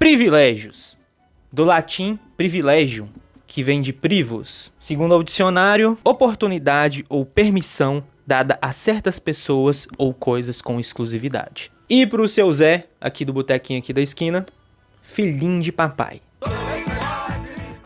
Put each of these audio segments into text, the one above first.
Privilégios. Do latim privilegium, que vem de privus. Segundo o dicionário, oportunidade ou permissão dada a certas pessoas ou coisas com exclusividade. E pro seu Zé, aqui do botequinho aqui da esquina, filhinho de papai.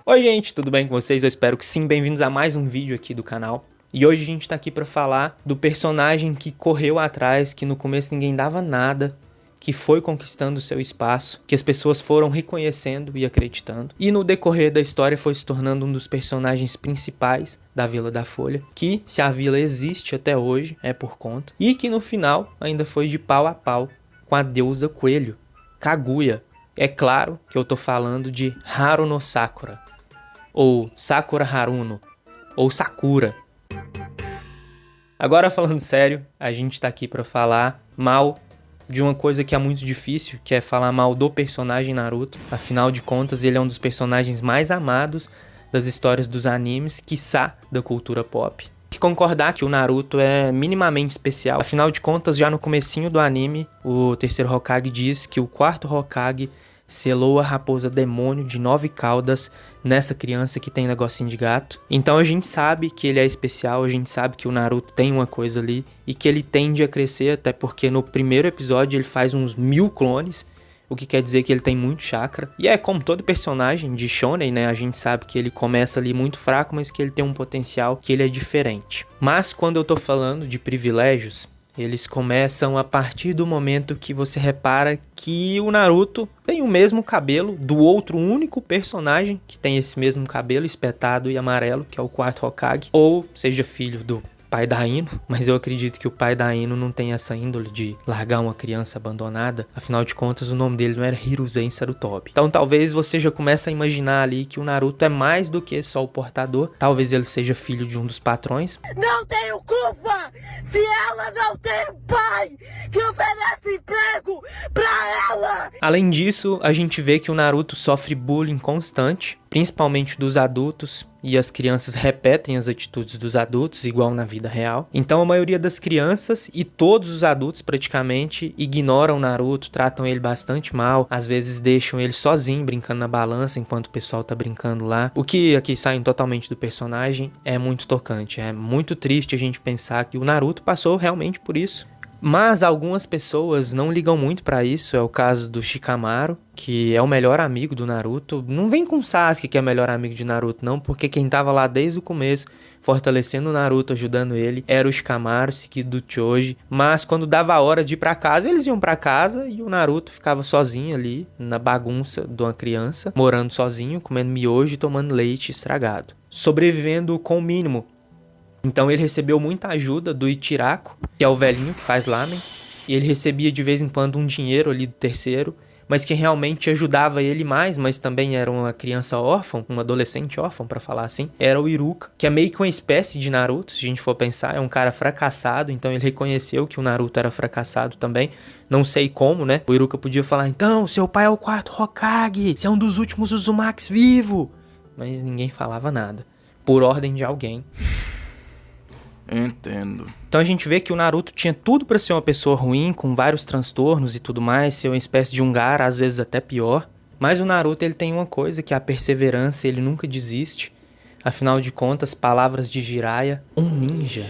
Oi gente, tudo bem com vocês? Eu espero que sim, bem-vindos a mais um vídeo aqui do canal. E hoje a gente tá aqui pra falar do personagem que correu atrás, que no começo ninguém dava nada, que foi conquistando seu espaço, que as pessoas foram reconhecendo e acreditando. E no decorrer da história foi se tornando um dos personagens principais da Vila da Folha, que, se a vila existe até hoje, é por conta. E que no final ainda foi de pau a pau com a deusa Coelho, Kaguya. É claro que eu tô falando de Haruno Sakura, ou Sakura Haruno, ou Sakura. Agora falando sério, a gente tá aqui pra falar mal de uma coisa que é muito difícil, que é falar mal do personagem Naruto. Afinal de contas, ele é um dos personagens mais amados das histórias dos animes, quiçá da cultura pop. E concordar que o Naruto é minimamente especial. Afinal de contas, já no comecinho do anime, o terceiro Hokage diz que o quarto Hokage selou a raposa demônio de 9 caudas nessa criança que tem negocinho de gato. Então a gente sabe que ele é especial, a gente sabe que o Naruto tem uma coisa ali e que ele tende a crescer, até porque no primeiro episódio ele faz uns 1000 clones, o que quer dizer que ele tem muito chakra. E é como todo personagem de shonen, né? A gente sabe que ele começa ali muito fraco, mas que ele tem um potencial, que ele é diferente. Mas quando eu tô falando de privilégios, eles começam a partir do momento que você repara que o Naruto tem o mesmo cabelo do outro único personagem que tem esse mesmo cabelo espetado e amarelo, que é o quarto Hokage, ou seja filho do pai da Ino, mas eu acredito que o pai da Ino não tem essa índole de largar uma criança abandonada. Afinal de contas, o nome dele não era Hiruzen Sarutobi. Então talvez você já comece a imaginar ali que o Naruto é mais do que só o portador. Talvez ele seja filho de um dos patrões. Não tenho culpa se ela não tem um pai que oferece emprego pra ela. Além disso, a gente vê que o Naruto sofre bullying constante, principalmente dos adultos, e as crianças repetem as atitudes dos adultos, igual na vida real. Então a maioria das crianças e todos os adultos praticamente ignoram o Naruto, tratam ele bastante mal, às vezes deixam ele sozinho brincando na balança enquanto o pessoal tá brincando lá. O que aqui sai totalmente do personagem é muito tocante, é muito triste a gente pensar que o Naruto passou realmente por isso. Mas algumas pessoas não ligam muito pra isso, é o caso do Shikamaru, que é o melhor amigo do Naruto. Não vem com Sasuke, que é o melhor amigo de Naruto, não, porque quem tava lá desde o começo, fortalecendo o Naruto, ajudando ele, era o Shikamaru, seguido do Choji. Mas quando dava a hora de ir pra casa, eles iam pra casa e o Naruto ficava sozinho ali, na bagunça de uma criança, morando sozinho, comendo miojo e tomando leite estragado, sobrevivendo com o mínimo. Então ele recebeu muita ajuda do Ichiraku, que é o velhinho que faz lamen, e ele recebia de vez em quando um dinheiro ali do terceiro, mas quem realmente ajudava ele mais, mas também era uma criança órfã, um adolescente órfão pra falar assim, era o Iruka, que é meio que uma espécie de Naruto, se a gente for pensar, é um cara fracassado, então ele reconheceu que o Naruto era fracassado também, não sei como, né? O Iruka podia falar, então, seu pai é o quarto Hokage, você é um dos últimos Uzumakis vivo, mas ninguém falava nada, por ordem de alguém. Entendo. Então a gente vê que o Naruto tinha tudo pra ser uma pessoa ruim, com vários transtornos e tudo mais, ser uma espécie de um Gaara, às vezes até pior. Mas o Naruto ele tem uma coisa, que é a perseverança, ele nunca desiste. Afinal de contas, palavras de Jiraiya, um ninja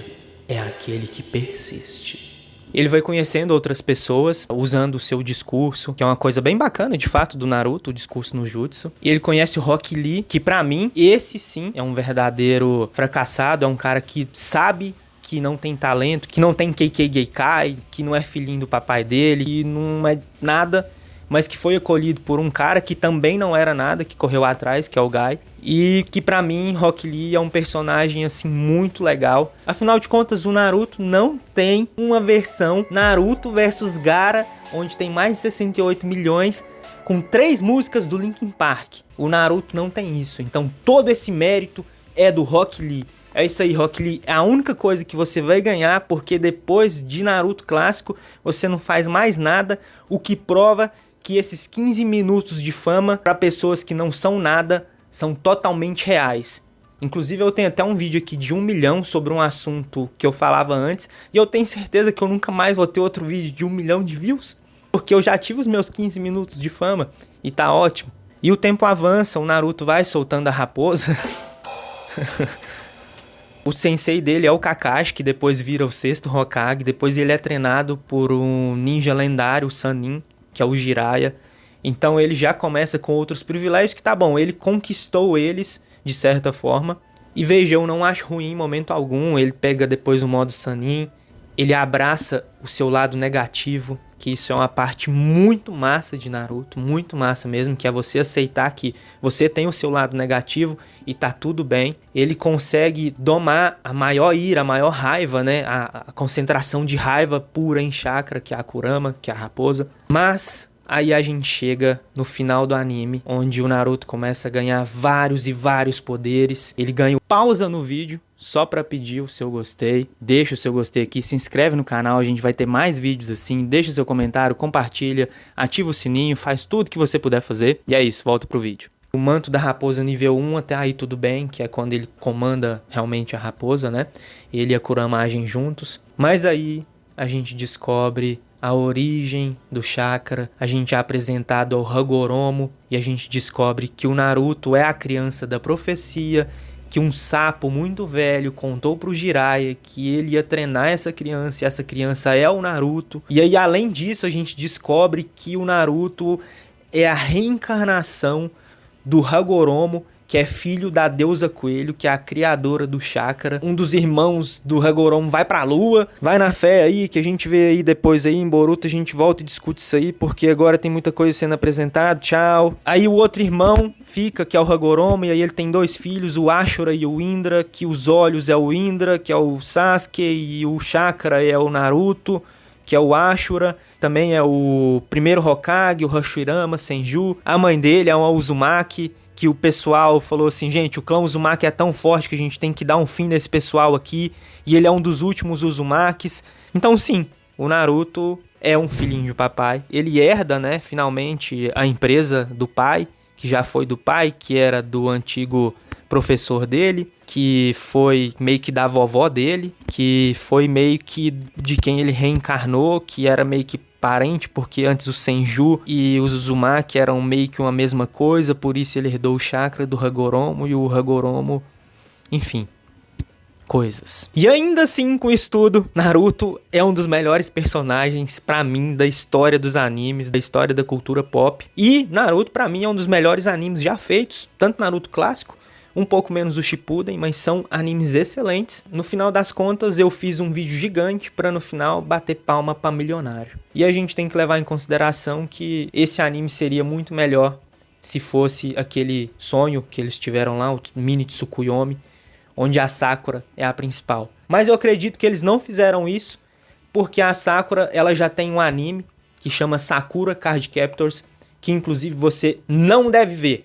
é aquele que persiste. Ele vai conhecendo outras pessoas, usando o seu discurso, que é uma coisa bem bacana, de fato, do Naruto, o discurso no Jutsu. E ele conhece o Rock Lee, que pra mim, esse sim é um verdadeiro fracassado, é um cara que sabe que não tem talento, que não tem Kekkei Genkai, que não é filhinho do papai dele, que não é nada, mas que foi acolhido por um cara que também não era nada, que correu atrás, que é o Gai. E que pra mim, Rock Lee é um personagem assim muito legal. Afinal de contas, o Naruto não tem uma versão Naruto versus Gaara, onde tem mais de 68 milhões, com 3 músicas do Linkin Park. O Naruto não tem isso, então todo esse mérito é do Rock Lee. É isso aí, Rock Lee, é a única coisa que você vai ganhar, porque depois de Naruto clássico, você não faz mais nada, o que prova que esses 15 minutos de fama, para pessoas que não são nada, são totalmente reais. Inclusive eu tenho até um vídeo aqui de 1 milhão sobre um assunto que eu falava antes, e eu tenho certeza que eu nunca mais vou ter outro vídeo de 1 milhão de views, porque eu já tive os meus 15 minutos de fama, e tá ótimo. E o tempo avança, o Naruto vai soltando a raposa. O sensei dele é o Kakashi, que depois vira o 6º Hokage. Depois ele é treinado por um ninja lendário, o Sannin, que é o Jiraiya. Então ele já começa com outros privilégios que tá bom, ele conquistou eles de certa forma. E veja, eu não acho ruim em momento algum, ele pega depois o modo Sannin, ele abraça o seu lado negativo, que isso é uma parte muito massa de Naruto, muito massa mesmo, que é você aceitar que você tem o seu lado negativo e tá tudo bem. Ele consegue domar a maior ira, a maior raiva, né? A concentração de raiva pura em chakra, que é a Kurama, que é a raposa. Mas aí a gente chega no final do anime, onde o Naruto começa a ganhar vários e vários poderes. Ele ganha pausa no vídeo, só pra pedir o seu gostei. Deixa o seu gostei aqui, se inscreve no canal, a gente vai ter mais vídeos assim. Deixa seu comentário, compartilha, ativa o sininho, faz tudo que você puder fazer. E é isso, volta pro vídeo. O manto da raposa nível 1 até aí tudo bem, que é quando ele comanda realmente a raposa, né? Ele e a Kurama agem juntos. Mas aí a gente descobre a origem do chakra, a gente é apresentado ao Hagoromo e a gente descobre que o Naruto é a criança da profecia, que um sapo muito velho contou pro Jiraiya que ele ia treinar essa criança e essa criança é o Naruto. E aí, além disso, a gente descobre que o Naruto é a reencarnação do Hagoromo, que é filho da deusa Coelho, que é a criadora do chakra. Um dos irmãos do Hagoromo vai pra lua, vai na fé aí, que a gente vê aí depois aí em Boruto, a gente volta e discute isso aí, porque agora tem muita coisa sendo apresentada, tchau. Aí o outro irmão fica, que é o Hagoromo, e aí ele tem 2 filhos, o Ashura e o Indra, que os olhos é o Indra, que é o Sasuke, e o chakra é o Naruto, que é o Ashura. Também é o primeiro Hokage, o Hashirama Senju. A mãe dele é uma Uzumaki, que o pessoal falou assim, gente, o clã Uzumaki é tão forte que a gente tem que dar um fim nesse pessoal aqui, e ele é um dos últimos Uzumakis. Então sim, o Naruto é um filhinho de papai, ele herda, né, finalmente a empresa do pai, que já foi do pai, que era do antigo professor dele, que foi meio que da vovó dele, que foi meio que de quem ele reencarnou, que era meio que parente, porque antes o Senju e os Uzumaki eram meio que uma mesma coisa, por isso ele herdou o chakra do Hagoromo e o Hagoromo, enfim, coisas. E ainda assim, com isso tudo, Naruto é um dos melhores personagens pra mim da história dos animes, da história da cultura pop. E Naruto pra mim é um dos melhores animes já feitos, tanto Naruto clássico, um pouco menos o Shippuden, mas são animes excelentes. No final das contas, eu fiz um vídeo gigante pra no final bater palma pra milionário. E a gente tem que levar em consideração que esse anime seria muito melhor se fosse aquele sonho que eles tiveram lá, o mini Tsukuyomi, onde a Sakura é a principal. Mas eu acredito que eles não fizeram isso, porque a Sakura ela já tem um anime que chama Sakura Card Captors, que inclusive você não deve ver.